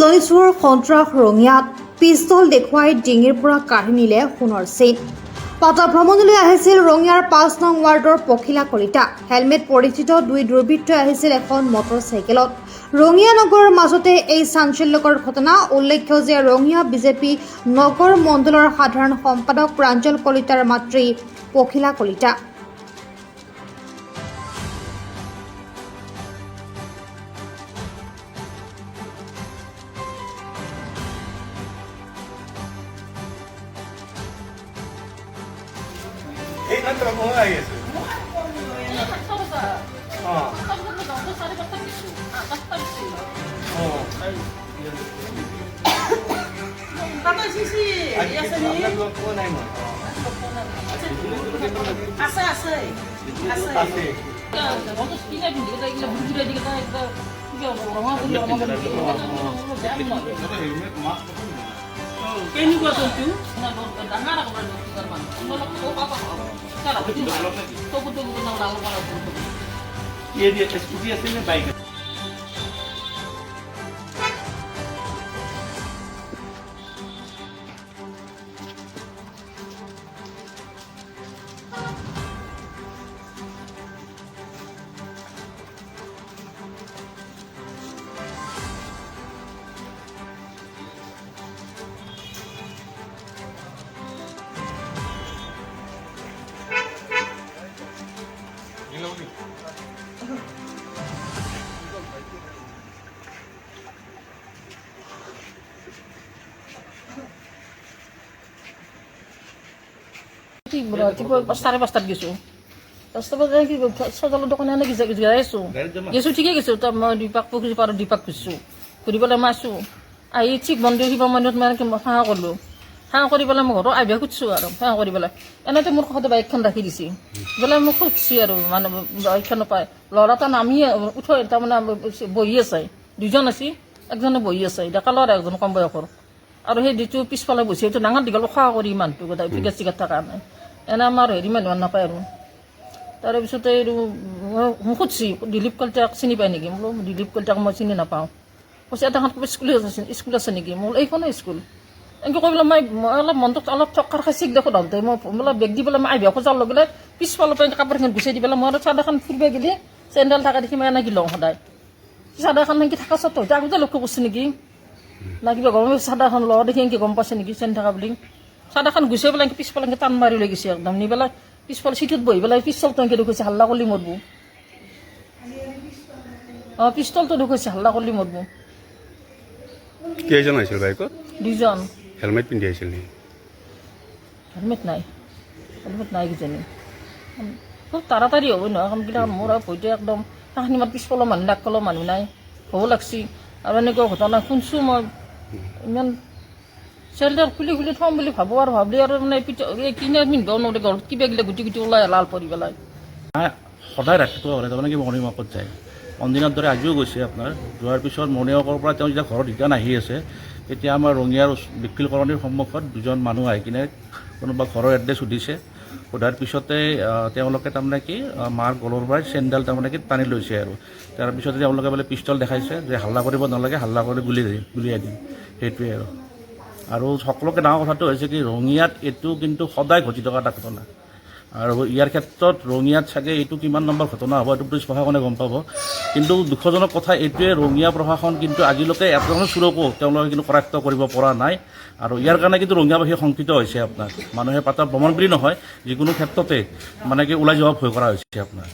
লনিচুৰৰ সন্ত্ৰাস ৰঙিয়াত পিষ্টল দেখুৱাই ডিঙিৰ পৰা কাঢ়ি নিলে সোণৰ চেইন। পাতা ভ্ৰমণলৈ আহিছিল ৰঙিয়াৰ ৫ নং ৱাৰ্ডৰ পখিলা কলিতা। হেলমেট পৰিচিত দুই দুৰ্বৃত্তই আহিছিল এখন মটৰচাইকেলত। ৰঙিয়া নগৰৰ মাজতে এই চাঞ্চল্যকৰ ঘটনা। উল্লেখ্য যে ৰঙিয়া বিজেপি নগৰ মণ্ডলৰ সাধাৰণ সম্পাদক প্ৰাঞ্জল কলিতাৰ মাতৃ পখিলা কলিতা। এই নাটক মই আহি আছে বাইক চাৰে পাঁচটাত গেছো। পাঁচটা বজাত কি চজালৰ দোকানে গেছো ঠিকেই গেছো। মই দুইপাক পুখুৰী পাৰত দুইপাক ঘুৰছোঁ, ঘূৰি পেলাই মই আছোঁ। আহি ঠিক মন্দিৰ শিৱ মন্দিৰত মানে সেৱা কৰিলোঁ। সেৱা কৰি পেলাই মই ঘৰত আহিব খুজিছোঁ আৰু সেৱা কৰি পেলাই এনেতে মোৰ কাষতে বাইকখন ৰাখি দিছে বোলে মোক খুজিছে আৰু মানে বাইকখন নাপায়। ল'ৰা এটা নামি উঠাই তাৰমানে বহি আছে, দুজন আছে, একজনে বহি আছে, ডেকা ল'ৰা একজন কম বয়সৰ। আৰু সেই যিটো পিছফালে বহি সেইটো ডাঙৰ দীঘল খোৱা কৰি মানুহটো গোটাই টিকেট চিকেট থকা নাই। এনে আমাৰ হেৰি মানুহ নাপায় আৰু। তাৰেপিছতে মোক সুধিছে দিলীপ কলিতাক চিনি পায় নেকি? বোলো দিলীপ কলিতাক মই চিনি নাপাওঁ। কৈছে এটা স্কুল আছে নেকি? মোৰ এইখনে স্কুল। এনেকৈ কৈ পেলাই মই অলপ মনটোত অলপ চক্কৰ খাইছি দেখোঁ দাওঁতে মই বোলে বেগ দি পেলাই মই আহিব খোজাৰ লগে লগে পিছফালৰ পৰা কাপোৰখন গুচাই দি পেলাই মই আৰু চাদাখন ফুৰিব গ'লে চেণ্ডেল থকা দেখি মই এনেকৈ লওঁ সদায়। চাদাখন এনেকৈ থকা চত হয়তো আগতে লক্ষ্য কৰিছে নেকি না কিবা গম চাদাখন লওঁ দেখি এনেকৈ গম পাইছে নেকি চেন থকা বুলি। চাদাখন গুচাই পেলাই পিছফালে এনেকৈ টান মাৰি লৈ গৈছে একদম। নি পেলাই পিছফালে চিটত বহি পেলাই পিষ্টলটো এনেকৈ দেখুৱাইছে, হাল্লা কৰিলে মৰব। পিষ্টলটো দেখুৱাইছে, হাল্লা কৰিলে মৰব। কেইজন আহিছিল বাইকত? দুজন। হেলমেট পিন্ধি আহিছিল নেকি? হেলমেট নাই কিজানি। খুব তাড়াতাড়ি হ'ব নহয় কামকেইটা। মোৰ আৰু ভয়তে একদম তাহানি মাৰ পিছফালৰ মানুহ আগফালৰ মানুহ নাই, ভয়ো লাগছি। আৰু এনেকুৱা ঘটনা শুনছোঁ মই। ইমান চেল্টাৰ খুলি থ'ম বুলি ভাবোঁ আৰু ভাবলি আৰু মানে কিনে পিন্ধিবও নোৱাৰে, ঘৰত কিবা গিলা গুটি গুটি ওলাই লাল পৰি পেলাই। সদায় ৰাতিপুৱা হ'লে তাৰমানে কি মৰ্ণিং ৱাকত যায়। অনদিনৰ দৰে আজিও গৈছে আপোনাৰ। যোৱাৰ পিছত মৰ্ণিং ৱাকৰ পৰা তেওঁ যেতিয়া ঘৰত ৰিটাৰ্ণ আহি আছে তেতিয়া আমাৰ ৰঙিয়াৰ বিকিল কলনীৰ সন্মুখত দুজন মানুহ আহি কিনে কোনোবা ঘৰৰ এড্ৰেছ সুধিছে। সোধাৰ পিছতে তেওঁলোকে তাৰমানে কি মাৰ গলৰ পৰাই চেণ্ডেল তাৰমানে কি টানি লৈছে আৰু তাৰপিছতে তেওঁলোকে বোলে পিষ্টল দেখাইছে যে হাল্লা কৰিব নালাগে, হাল্লা কৰি গুলিয়াই দিম, সেইটোৱে আৰু সকলোকে ডাঙৰ কথাটো হৈছে কি ৰঙিয়াত এইটো কিন্তু সদায় ঘটি থকা এটা ঘটনা। আৰু ইয়াৰ ক্ষেত্ৰত ৰঙিয়াত চাগে এইটো কিমান নম্বৰ ঘটনা হ'ব এইটো পুলিচ প্ৰশাসনে গম পাব। কিন্তু দুখজনক কথা এইটোৱে, ৰঙিয়া প্ৰশাসন কিন্তু আজিলৈকে এজনৰ চোৰকো তেওঁলোকে কিন্তু কৰায়ত্ব কৰিব পৰা নাই। আৰু ইয়াৰ কাৰণে কিন্তু ৰঙিয়াবাসী শংকিত হৈছে আপোনাৰ। মানুহে পাতা ভ্ৰমণ বুলি নহয়, যিকোনো ক্ষেত্ৰতে মানে কি ওলাই যাব ভয় কৰা হৈছে আপোনাৰ।